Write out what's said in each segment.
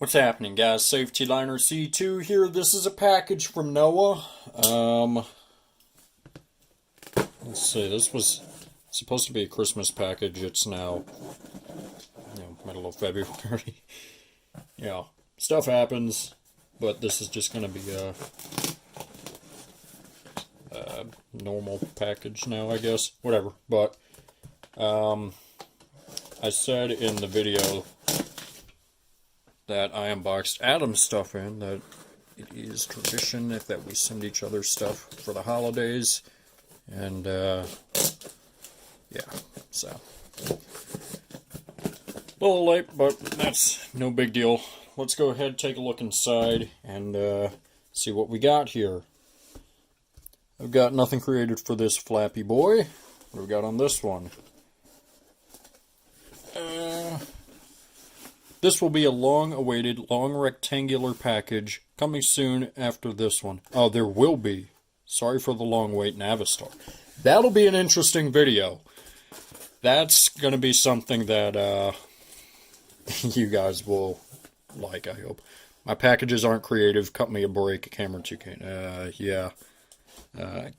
What's happening, guys? Safety Liner C2 here. This is a package from Noah. Let's see. This was supposed to be a Christmas package. It's now, middle of February. Yeah, stuff happens, but this is just going to be a normal package now, I guess. Whatever. But I said in the video that I unboxed Adam's stuff in, that it is tradition that we send each other stuff for the holidays, and yeah, so a little late, but that's no big deal. Let's go ahead, take a look inside, and see what we got here. I've got nothing created for this flappy boy. What have we got on this one? This will be a long-awaited, long rectangular package coming soon after this one. Oh, there will be. Sorry for the long wait, Navistar. That'll be an interesting video. That's going to be something that you guys will like, I hope. My packages aren't creative. Cut me a break. Camera 2K. Yeah.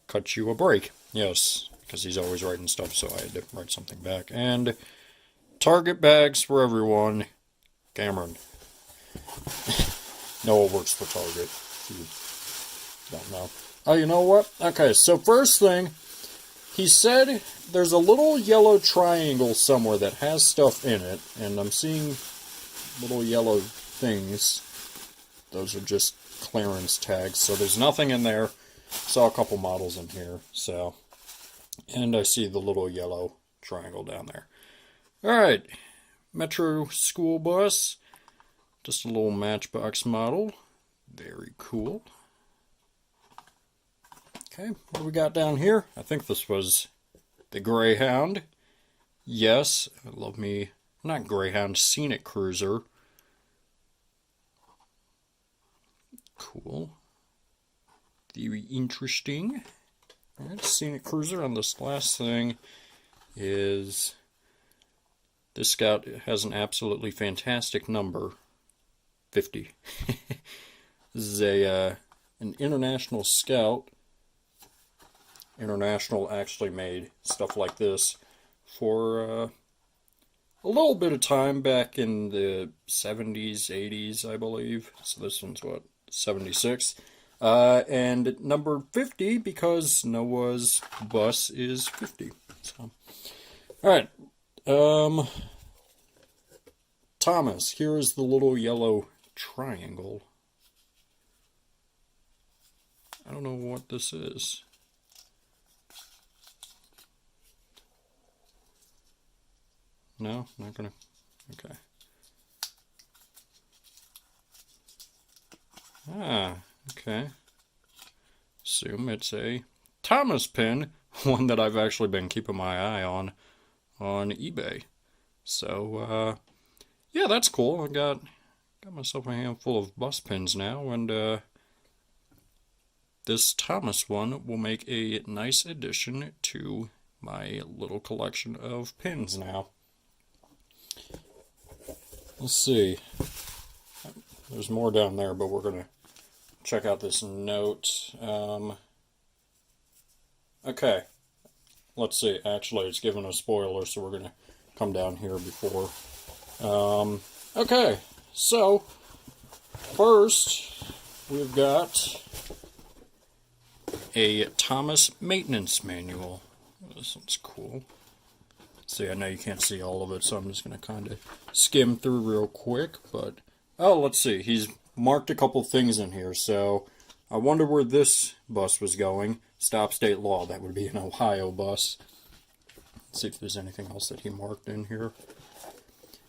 Cut you a break. Yes, because he's always writing stuff, so I had to write something back. And Target bags for everyone. Cameron. Noah works for Target. If you don't know. Oh, you know what? Okay, so first thing, he said there's a little yellow triangle somewhere that has stuff in it, and I'm seeing little yellow things. Those are just clearance tags, so there's nothing in there. Saw a couple models in here, so. And I see the little yellow triangle down there. Alright. Metro school bus, just a little Matchbox model, very cool. Okay, what do we got down here? I think this was the Greyhound. Yes, I love me, not Greyhound, Scenic Cruiser. Cool. Very interesting. Alright, Scenic Cruiser, and this last thing is... This Scout has an absolutely fantastic number, 50. This is an International Scout. International actually made stuff like this for a little bit of time back in the 70s, 80s, I believe. So this one's what, 76? And number 50 because Noah's bus is 50. So, all right. Thomas, here is the little yellow triangle. I don't know what this is. No, not gonna. Okay. Ah, okay. Assume it's a Thomas pin, one that I've actually been keeping my eye on eBay. So, yeah, that's cool. I got myself a handful of bus pins now, and this Thomas one will make a nice addition to my little collection of pins now. Let's see. There's more down there, but we're going to check out this note. Okay. Let's see. Actually, it's giving a spoiler, so we're going to come down here before. Okay. So, first, we've got a Thomas maintenance manual. This one's cool. See, I know you can't see all of it, so I'm just going to kind of skim through real quick. But, oh, let's see. He's marked a couple things in here, so I wonder where this bus was going. Stop state law. That would be an Ohio bus. Let's see if there's anything else that he marked in here.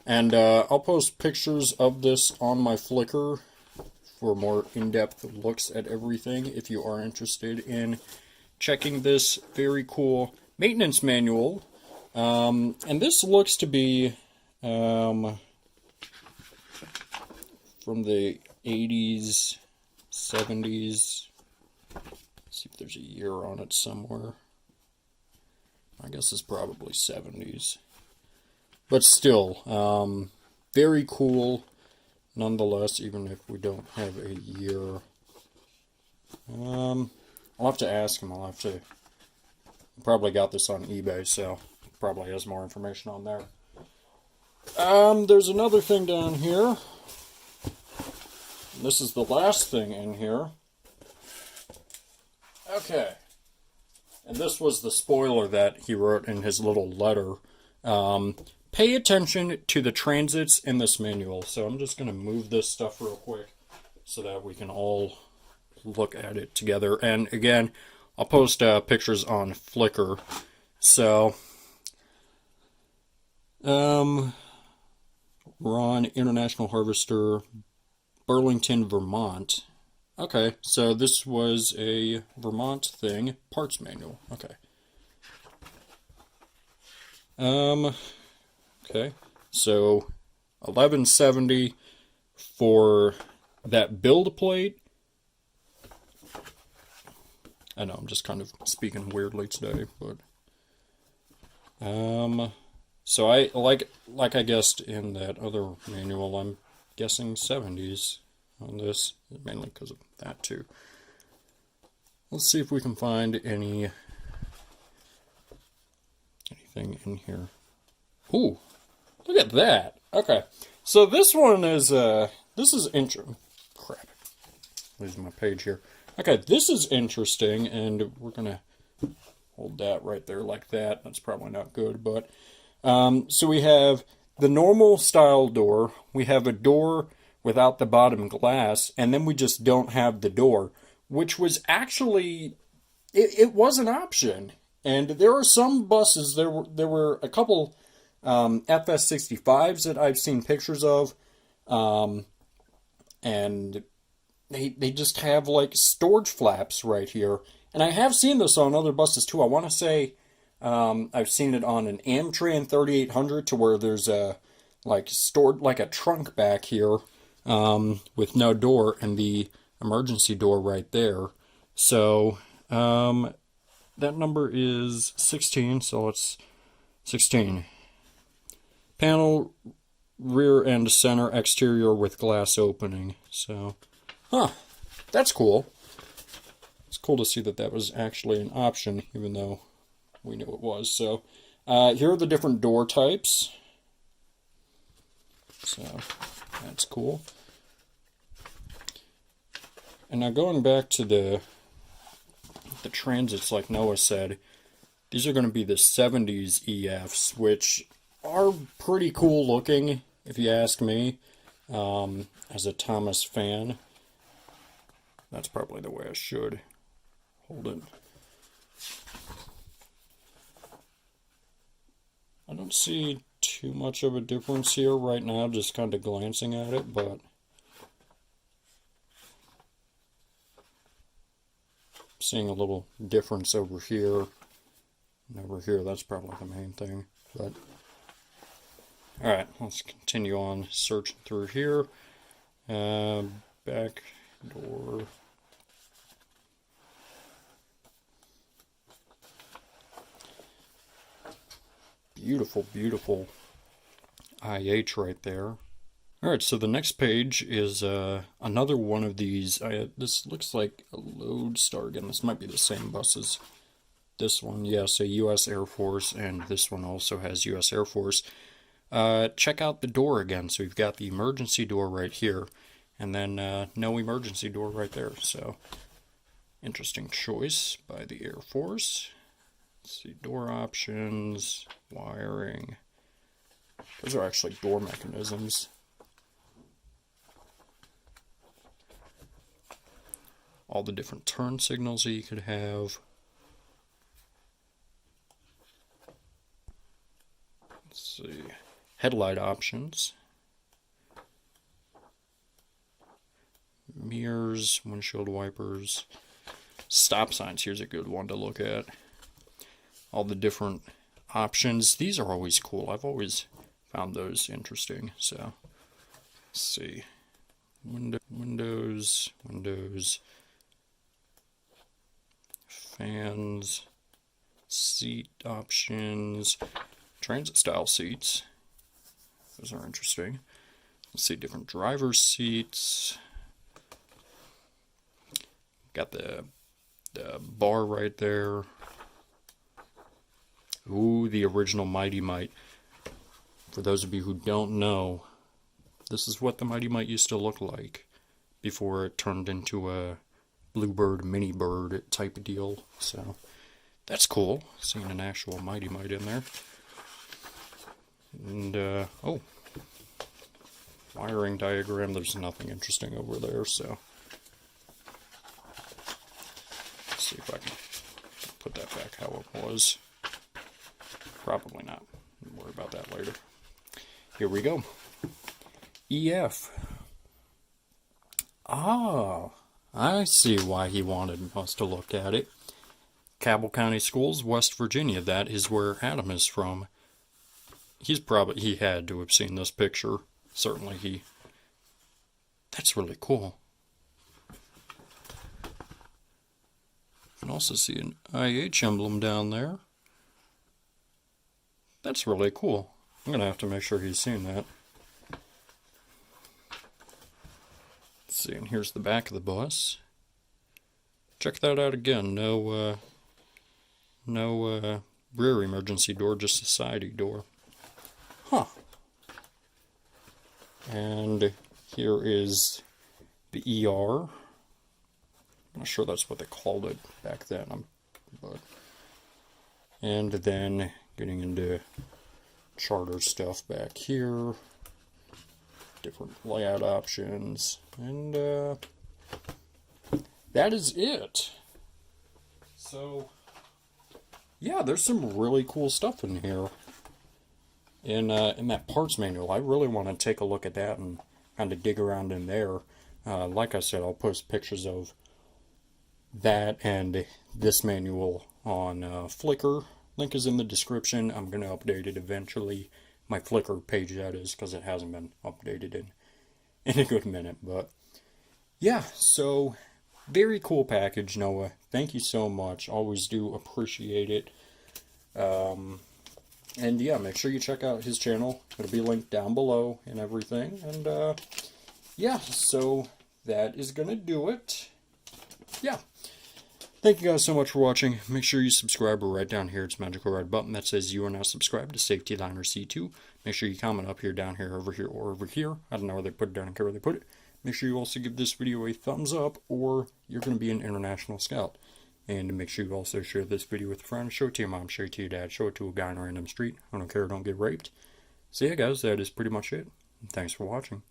And I'll post pictures of this on my Flickr for more in-depth looks at everything if you are interested in checking this very cool maintenance manual. And this looks to be from the 80s, 70s. Let's see if there's a year on it somewhere. I guess it's probably 70s. But still, very cool. nonetheless, even if we don't have a year. I'll have to ask him. I'll have to. Probably got this on eBay, so probably has more information on there. There's another thing down here. This is the last thing in here. Okay. And this was the spoiler that he wrote in his little letter. Pay attention to the transits in this manual. So I'm just going to move this stuff real quick so that we can all look at it together. And again, I'll post pictures on Flickr. So, we're on International Harvester, Burlington, Vermont. Okay, so this was a Vermont thing, parts manual. Okay. Okay, so 1170 for that build plate. I know I'm just kind of speaking weirdly today, but so I like I guessed in that other manual, I'm guessing 70s on this, mainly because of that too. Let's see if we can find anything in here. Ooh, look at that. Okay, so this one is this is interesting. Crap, losing my page here. Okay, this is interesting, and we're gonna hold that right there like that. That's probably not good, but so we have the normal style door. We have a door without the bottom glass, and then we just don't have the door, which was actually it was an option. And there are some buses. There were a couple FS65s that I've seen pictures of, and they just have like storage flaps right here. And I have seen this on other buses too. I want to say I've seen it on an Amtrak 3800 to where there's a like stored like a trunk back here with no door and the emergency door right there. So that number is 16, so it's 16. Panel, rear and center exterior with glass opening. So, that's cool. It's cool to see that that was actually an option, even though we knew it was. So, here are the different door types. So, that's cool. And now going back to the transits, like Noah said, these are going to be the 70s EFs, which are pretty cool looking, if you ask me, as a Thomas fan. That's probably the way I should hold it. I don't see too much of a difference here right now, just kind of glancing at it, but seeing a little difference over here and over here. That's probably the main thing. But alright, let's continue on searching through here. Back door. Beautiful, beautiful IH right there. Alright, so the next page is another one of these. This looks like a Lodestar again. This might be the same bus as this one. Yes, a U.S. Air Force, and this one also has U.S. Air Force. Check out the door again. So we've got the emergency door right here, and then no emergency door right there. So, interesting choice by the Air Force. Let's see, door options, wiring. Those are actually door mechanisms. All the different turn signals that you could have. Let's see, headlight options. Mirrors, windshield wipers. Stop signs, here's a good one to look at. All the different options. These are always cool. I've always found those interesting. So, let's see. Windows, fans, seat options, transit style seats. Those are interesting. Let's see, different driver's seats. Got the bar right there. Ooh, the original Mighty Might. For those of you who don't know, this is what the Mighty Might used to look like before it turned into a Bluebird mini bird type of deal. So that's cool, seeing an actual Mighty Might in there. And oh, wiring diagram. There's nothing interesting over there, so let's see if I can put that back how it was. Probably not. We'll worry about that later. Here we go. EF. Ah, I see why he wanted us to look at it. Cabell County Schools, West Virginia. That is where Adam is from. He had to have seen this picture. Certainly that's really cool. You can also see an IH emblem down there. That's really cool. I'm going to have to make sure he's seen that. Let's see, and here's the back of the bus. Check that out again. No rear emergency door, just a side door. Huh. And here is the ER. I'm not sure that's what they called it back then. And then getting into charter stuff back here. Different layout options. And that is it. So, yeah, there's some really cool stuff in here. In that parts manual, I really want to take a look at that and kind of dig around in there. Like I said, I'll post pictures of that and this manual on Flickr. Link is in the description. I'm going to update it eventually. My Flickr page, that is, because it hasn't been updated in a good minute. But yeah, so very cool package, Noah. Thank you so much. Always do appreciate it. And yeah, make sure you check out his channel. It'll be linked down below and everything. And yeah, so that is going to do it. Yeah. Thank you guys so much for watching. Make sure you subscribe right down here. It's a magical red button that says you are now subscribed to Safety Liner C2. Make sure you comment up here, down here, over here, or over here. I don't know where they put it, I don't care where they put it. Make sure you also give this video a thumbs up, or you're going to be an international scout. And make sure you also share this video with a friend. Show it to your mom, show it to your dad, show it to a guy on a random street. I don't care, don't get raped. So yeah guys, that is pretty much it. Thanks for watching.